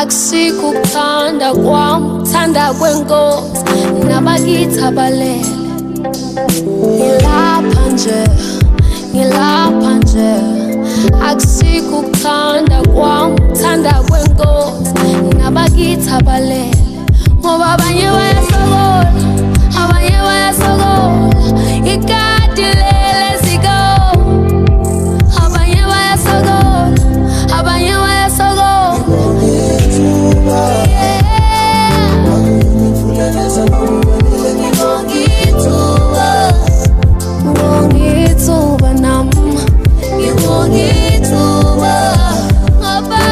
Akusikukuthanda kwami, uthanda kwenkosi nabakithi abalele. Ngilapha nje akusikukuthanda kwami, uthanda kwenkosi nabakithi abalele. Ngoba abanye bayasokola, abanye bayasokola, ikati lele ziko. Abanye bayasokola, abanye bayasokola. Ngongithuba nami, ngongithuba ngoba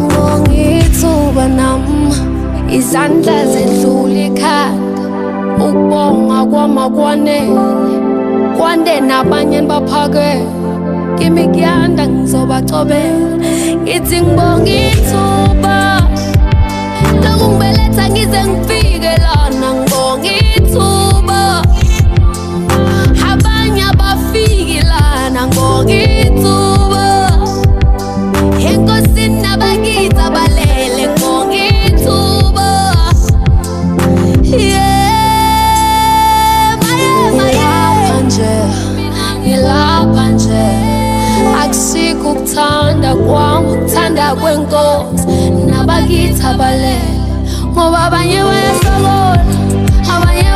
ngongithuba nami, izandla zedlula ekhanda, ukubonga kwami kwanele, kwande nabanye baphakeme. Kimi kuyanda ngizobacobela, ngithi ngibonga ithuba lokungibeletha ngize ngifike lana. Ngibonga ithuba abanye abafiki lana. Ngibonga ithuba enkosini nabakithi abalele. Ngibonga ithuba ngilapha nje akusikukuthanda kwami, ukuthanda kwenkosi nabakithi abalele. Ngoba abanye bayasokola, abanye